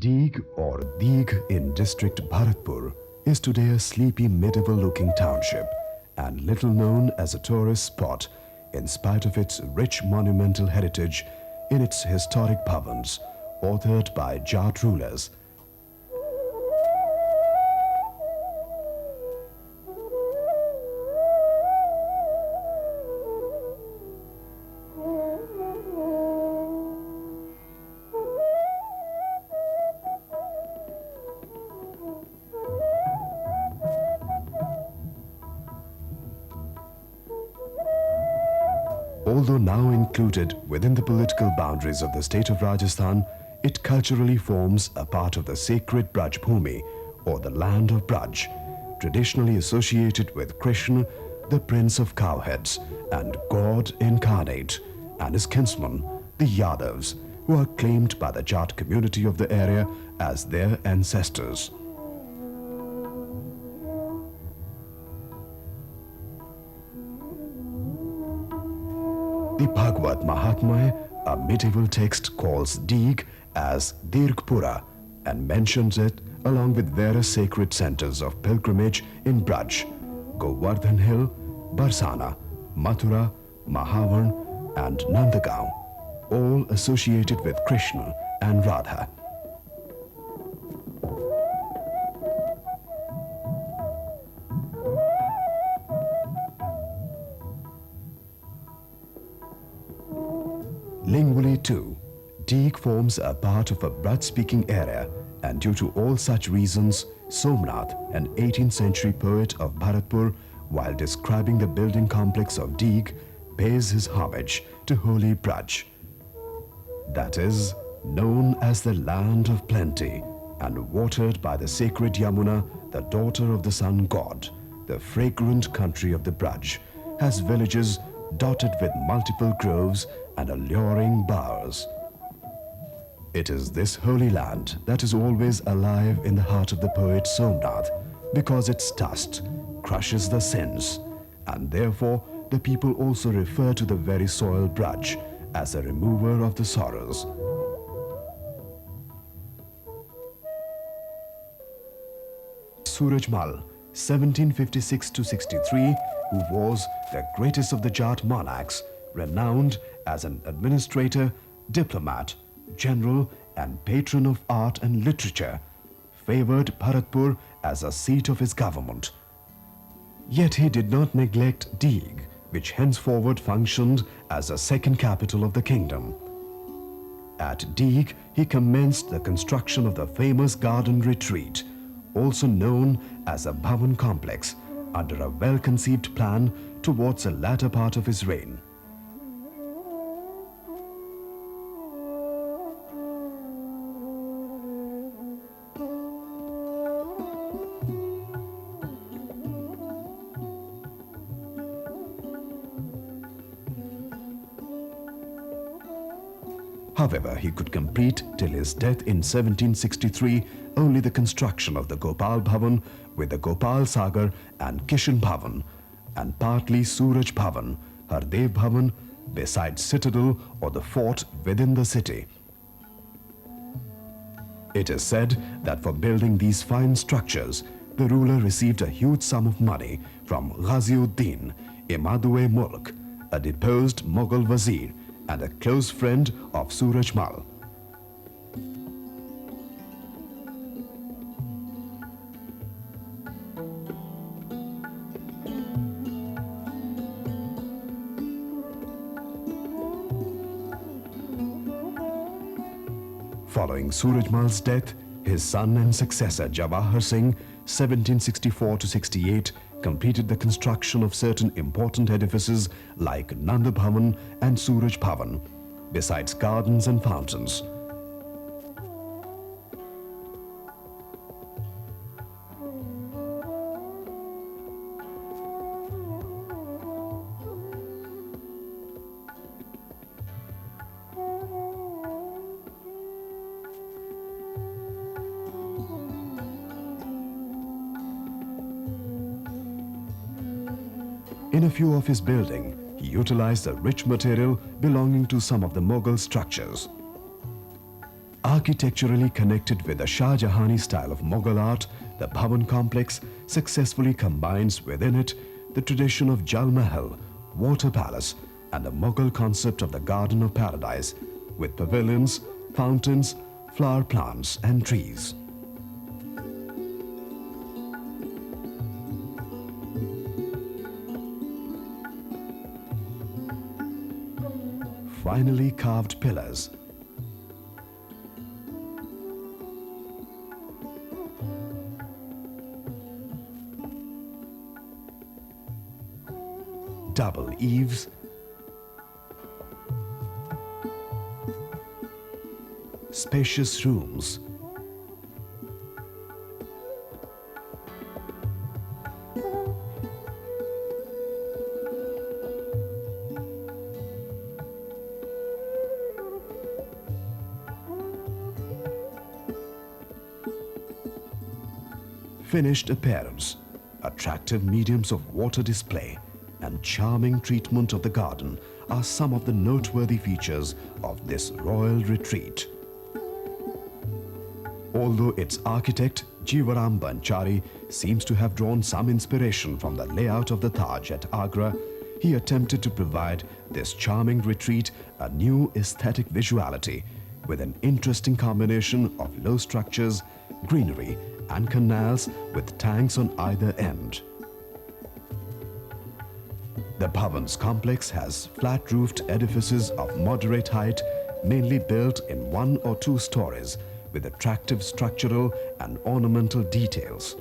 Deeg or Deeg in district Bharatpur is today a sleepy medieval-looking township and little known as a tourist spot in spite of its rich monumental heritage in its historic bhavans, authored by Jat rulers. Although now included within the political boundaries of the state of Rajasthan, it culturally forms a part of the sacred Braj Bhumi, or the land of Braj, traditionally associated with Krishna, the prince of cowheads and God incarnate, and his kinsmen, the Yadavs, who are claimed by the Jat community of the area as their ancestors. The Bhagavad Mahatmya, a medieval text, calls Deeg as Dirghpura and mentions it along with various sacred centers of pilgrimage in Braj, Govardhan Hill, Barsana, Mathura, Mahavan and Nandagaon, all associated with Krishna and Radha. Lingually too, Deeg forms a part of a Braj-speaking area, and due to all such reasons, Somnath, an 18th century poet of Bharatpur, while describing the building complex of Deeg, pays his homage to holy Braj. That is, known as the land of plenty, and watered by the sacred Yamuna, the daughter of the sun god, the fragrant country of the Braj, has villages dotted with multiple groves and alluring bowers. It is this holy land that is always alive in the heart of the poet Somnath, because its dust crushes the sins, and therefore the people also refer to the very soil Braj as a remover of the sorrows. Surajmal, 1756-63, who was the greatest of the Jat monarchs, renowned as an administrator, diplomat, general and patron of art and literature, favored Bharatpur as a seat of his government. Yet he did not neglect Deeg, which henceforward functioned as a second capital of the kingdom. At Deeg, he commenced the construction of the famous garden retreat, also known as a Bhavan complex, under a well-conceived plan towards the latter part of his reign. However, he could complete till his death in 1763 only the construction of the Gopal Bhavan with the Gopal Sagar and Kishan Bhavan, and partly Suraj Bhavan, Hardev Bhavan, besides citadel or the fort within the city. It is said that for building these fine structures, the ruler received a huge sum of money from Ghaziuddin, Imad-e-Mulk, a deposed Mughal Wazir and a close friend of Surajmal. Following Surajmal's death, his son and successor Jawahar Singh, 1764-68, completed the construction of certain important edifices like Nanda Bhavan and Suraj Bhavan, besides gardens and fountains. In a few of his building, he utilized a rich material belonging to some of the Mughal structures. Architecturally connected with the Shah Jahani style of Mughal art, the Bhavan complex successfully combines within it the tradition of Jal Mahal, water palace, and the Mughal concept of the Garden of Paradise, with pavilions, fountains, flower plants and trees. Finely carved pillars, double eaves, spacious rooms, finished appearance, attractive mediums of water display, and charming treatment of the garden are some of the noteworthy features of this royal retreat. Although its architect Jivaram Banchari seems to have drawn some inspiration from the layout of the Taj at Agra, he attempted to provide this charming retreat a new aesthetic visuality with an interesting combination of low structures, greenery, and canals with tanks on either end. The Bhavan's complex has flat-roofed edifices of moderate height, mainly built in 1 or 2 stories, with attractive structural and ornamental details.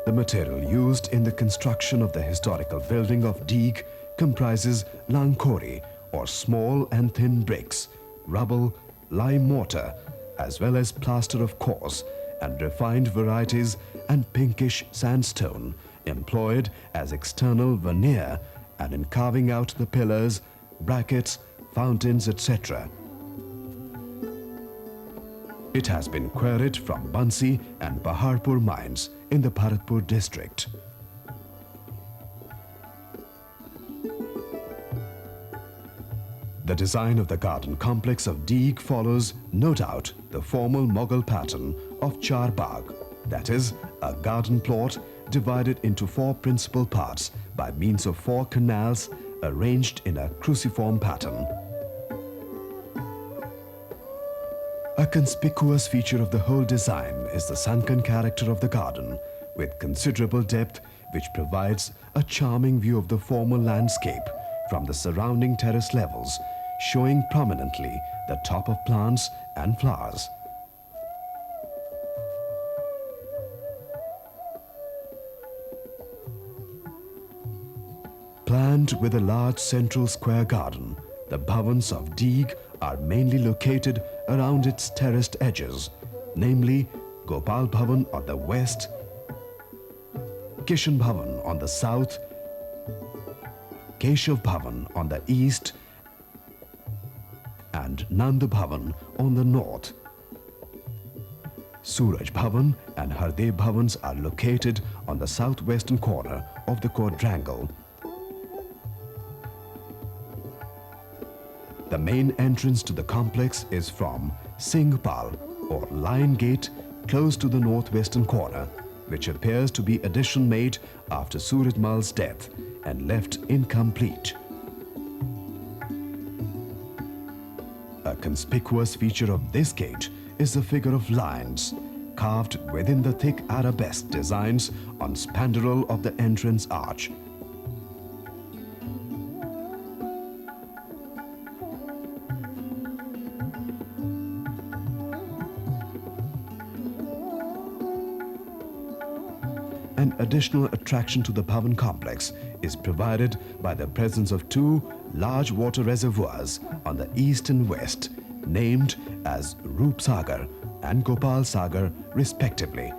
The material used in the construction of the historical building of Deeg comprises langkori, or small and thin bricks, rubble, lime mortar, as well as plaster of coarse and refined varieties and pinkish sandstone employed as external veneer and in carving out the pillars, brackets, fountains, etc. It has been quarried from Bansi and Paharpur mines in the Bharatpur district. The design of the garden complex of Deeg follows, no doubt, the formal Mughal pattern of Charbagh, that is, a garden plot divided into 4 principal parts by means of 4 canals arranged in a cruciform pattern. A conspicuous feature of the whole design is the sunken character of the garden, with considerable depth, which provides a charming view of the formal landscape from the surrounding terrace levels, showing prominently the top of plants and flowers. Planned with a large central square garden, the Bhavans of Deeg are mainly located around its terraced edges, namely Gopal Bhavan on the west, Kishan Bhavan on the south, Keshav Bhavan on the east, and Nand Bhavan on the north. Suraj Bhavan and Hardev Bhavans are located on the southwestern corner of the quadrangle. The main entrance to the complex is from Singhpal or Lion Gate, close to the northwestern corner, which appears to be addition made after Suraj Mal's death and left incomplete. A conspicuous feature of this gate is the figure of lions, carved within the thick arabesque designs on spandrel of the entrance arch. An additional attraction to the Bhavan complex is provided by the presence of 2 large water reservoirs on the east and west, named as Roop Sagar and Gopal Sagar respectively.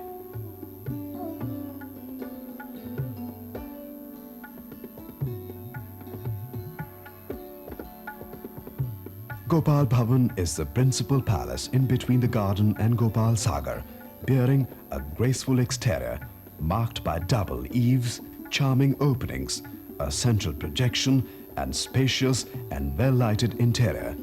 Gopal Bhavan is the principal palace in between the garden and Gopal Sagar, bearing a graceful exterior marked by double eaves, charming openings, a central projection, and spacious and well-lighted interior.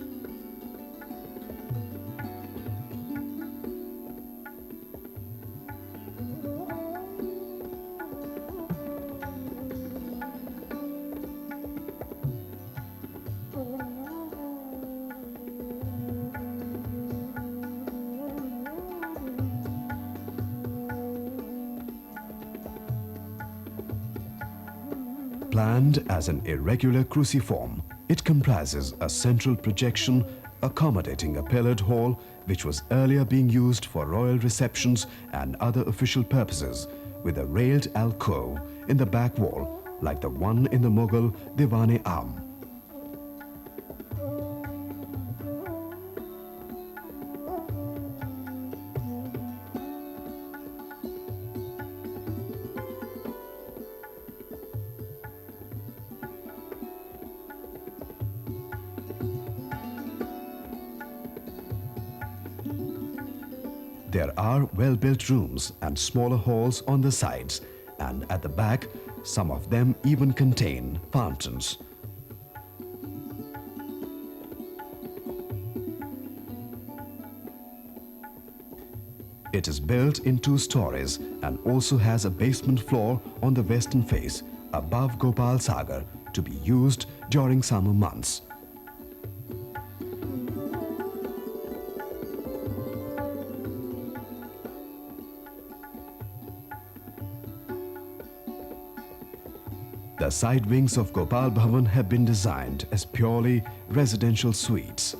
Planned as an irregular cruciform, it comprises a central projection accommodating a pillared hall which was earlier being used for royal receptions and other official purposes, with a railed alcove in the back wall like the one in the Mughal Diwan-e-Am. There are well-built rooms and smaller halls on the sides, and at the back, some of them even contain fountains. It is built in 2 stories and also has a basement floor on the western face above Gopal Sagar to be used during summer months. The side wings of Gopal Bhavan have been designed as purely residential suites.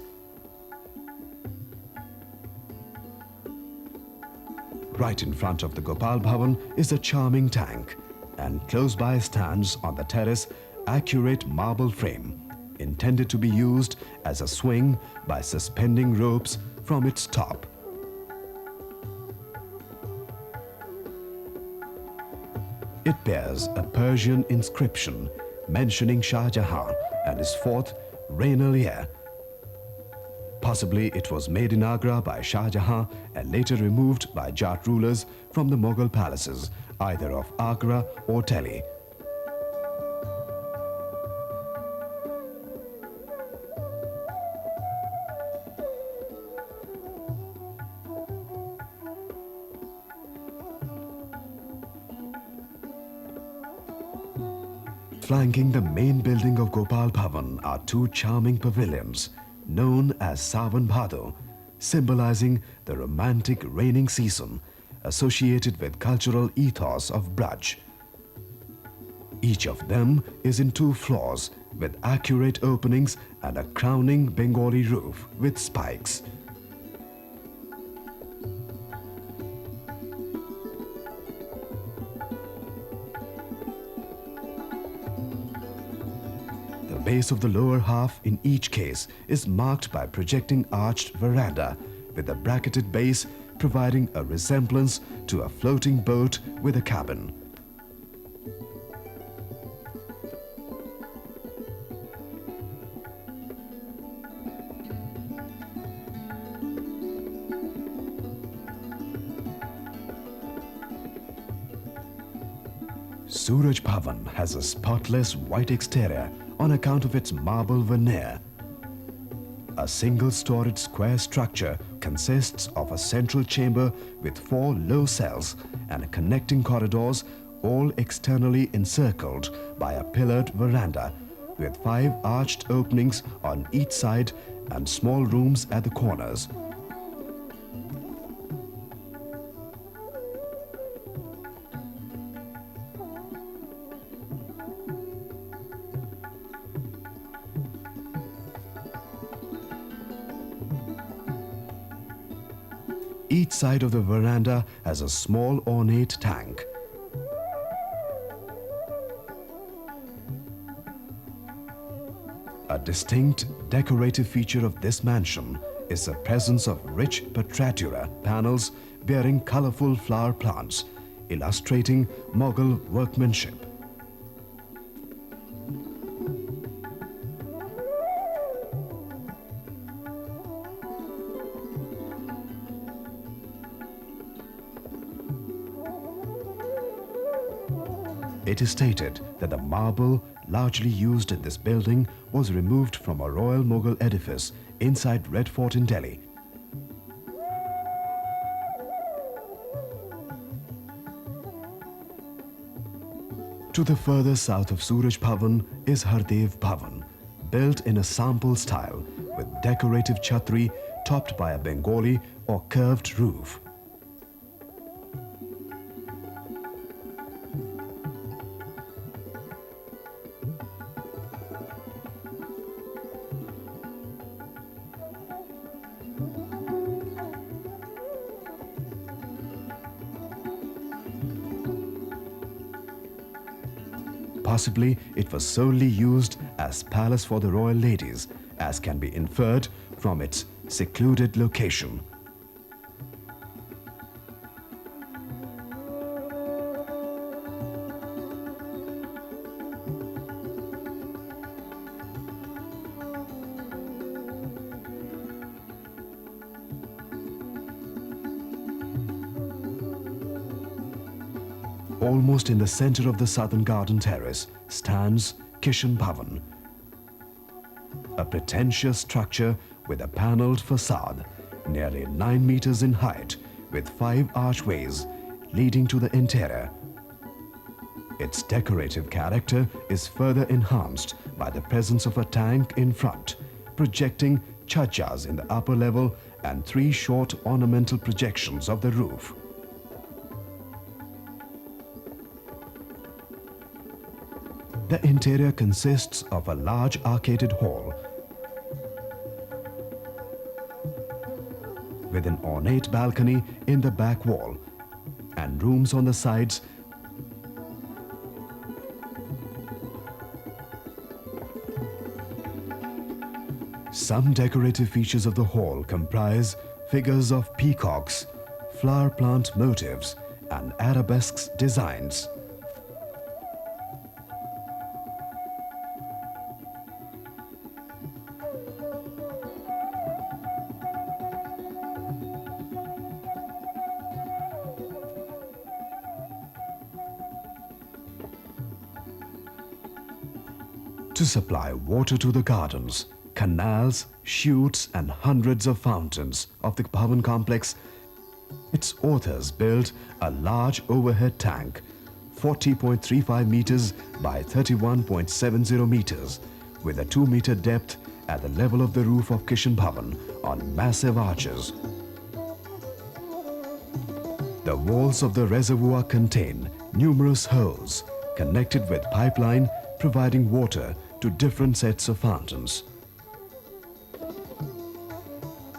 Right in front of the Gopal Bhavan is a charming tank, and close by stands on the terrace accurate marble frame, intended to be used as a swing by suspending ropes from its top. It bears a Persian inscription mentioning Shah Jahan and his 4th regnal year. Possibly it was made in Agra by Shah Jahan and later removed by Jat rulers from the Mughal palaces, either of Agra or Delhi. Flanking the main building of Gopal Bhavan are 2 charming pavilions known as Sawan Bhado, symbolizing the romantic raining season associated with cultural ethos of Braj. Each of them is in 2 floors with accurate openings and a crowning Bengali roof with spikes. The base of the lower half in each case is marked by projecting arched veranda with a bracketed base providing a resemblance to a floating boat with a cabin. Suraj Bhavan has a spotless white exterior on account of its marble veneer. A single-storied square structure consists of a central chamber with 4 low cells and connecting corridors, all externally encircled by a pillared veranda with 5 arched openings on each side and small rooms at the corners. Each side of the veranda has a small ornate tank. A distinct decorative feature of this mansion is the presence of rich portraiture panels bearing colorful flower plants, illustrating Mughal workmanship. It is stated that the marble largely used in this building was removed from a royal Mughal edifice inside Red Fort in Delhi. To the further south of Suraj Bhavan is Hardev Bhavan, built in a sample style with decorative chhatri topped by a Bengali or curved roof. Possibly it was solely used as palace for the royal ladies, as can be inferred from its secluded location. Almost in the center of the southern garden terrace stands Kishan Bhavan, a pretentious structure with a panelled facade, nearly 9 meters in height, with 5 archways leading to the interior. Its decorative character is further enhanced by the presence of a tank in front, projecting chachas in the upper level and 3 short ornamental projections of the roof. The interior consists of a large arcaded hall with an ornate balcony in the back wall and rooms on the sides. Some decorative features of the hall comprise figures of peacocks, flower plant motifs, and arabesques designs. To supply water to the gardens, canals, chutes and hundreds of fountains of the Bhavan complex, its authors built a large overhead tank, 40.35 meters by 31.70 meters, with a 2-meter depth at the level of the roof of Kishan Bhavan on massive arches. The walls of the reservoir contain numerous holes connected with pipeline providing water to different sets of fountains.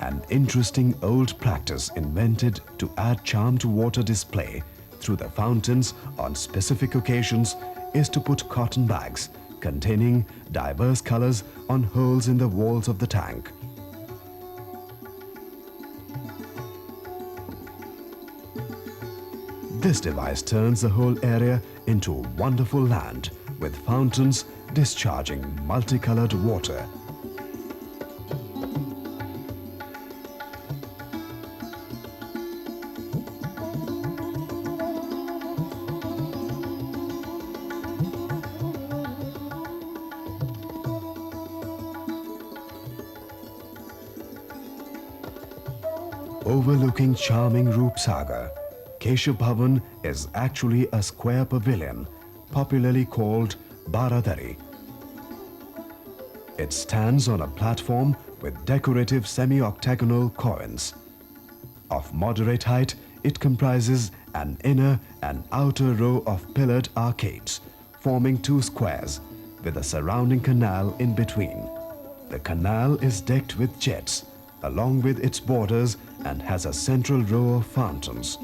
An interesting old practice invented to add charm to water display through the fountains on specific occasions is to put cotton bags containing diverse colors on holes in the walls of the tank. This device turns the whole area into a wonderful land with fountains discharging multicolored water. Overlooking charming Roopsagar, Keshav Bhavan is actually a square pavilion, popularly called Bharatari. It stands on a platform with decorative semi-octagonal coins. Of moderate height, it comprises an inner and outer row of pillared arcades, forming 2 squares, with a surrounding canal in between. The canal is decked with jets, along with its borders, and has a central row of fountains.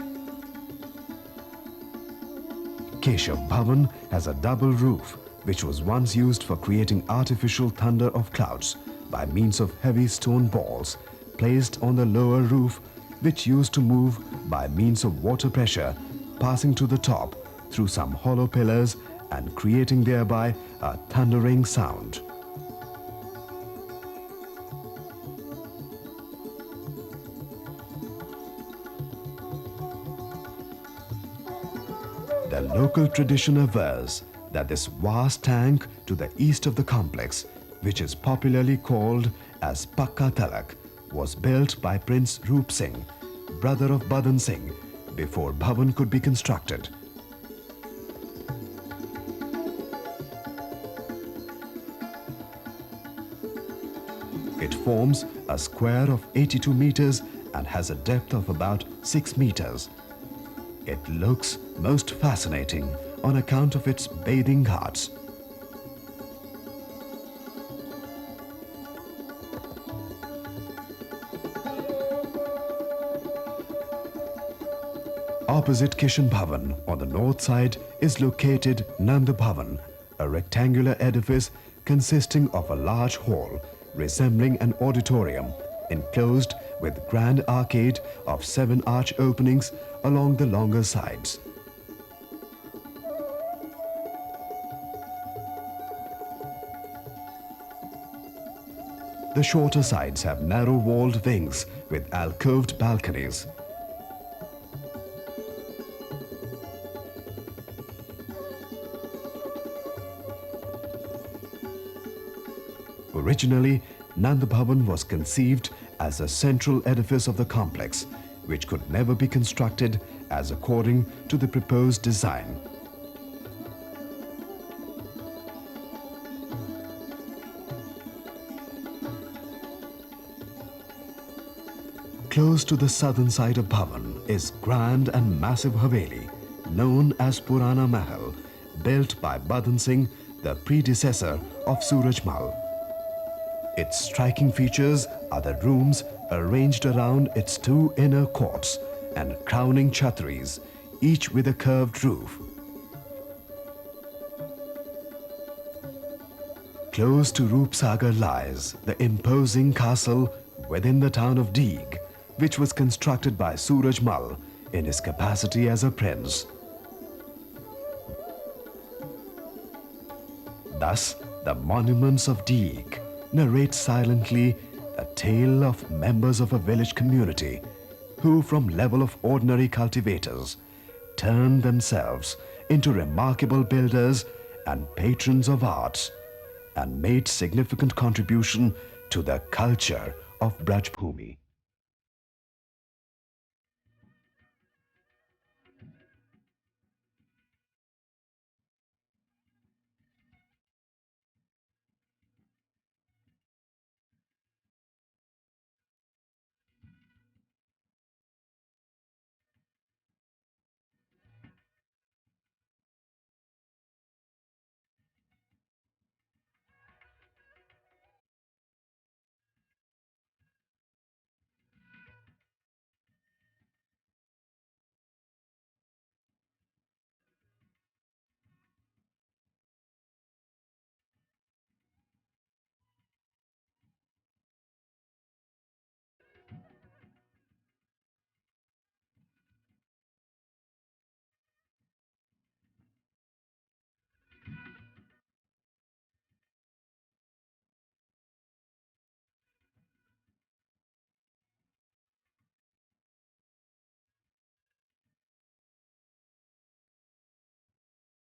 Keshav Bhavan has a double roof, which was once used for creating artificial thunder of clouds by means of heavy stone balls placed on the lower roof, which used to move by means of water pressure passing to the top through some hollow pillars and creating thereby a thundering sound. The local tradition avers that this vast tank to the east of the complex, which is popularly called as Pakka Talak, was built by Prince Roop Singh, brother of Badan Singh, before Bhavan could be constructed. It forms a square of 82 meters and has a depth of about 6 meters. It looks most fascinating on account of its bathing ghats. Opposite Kishan Bhavan on the north side is located Nand Bhavan, a rectangular edifice consisting of a large hall resembling an auditorium, enclosed with grand arcade of 7 arch openings along the longer sides. The shorter sides have narrow-walled wings with alcoved balconies. Originally, Nand Bhavan was conceived as a central edifice of the complex, which could never be constructed as according to the proposed design. Close to the southern side of Bhavan is grand and massive Haveli, known as Purana Mahal, built by Badan Singh, the predecessor of Suraj Mal. Its striking features are the rooms arranged around its 2 inner courts and crowning chhatris, each with a curved roof. Close to Roopsagar lies the imposing castle within the town of Deeg, which was constructed by Suraj Mal in his capacity as a prince. Thus, the monuments of Deeg narrate silently a tale of members of a village community who, from level of ordinary cultivators, turned themselves into remarkable builders and patrons of arts and made significant contribution to the culture of Braj Bhumi.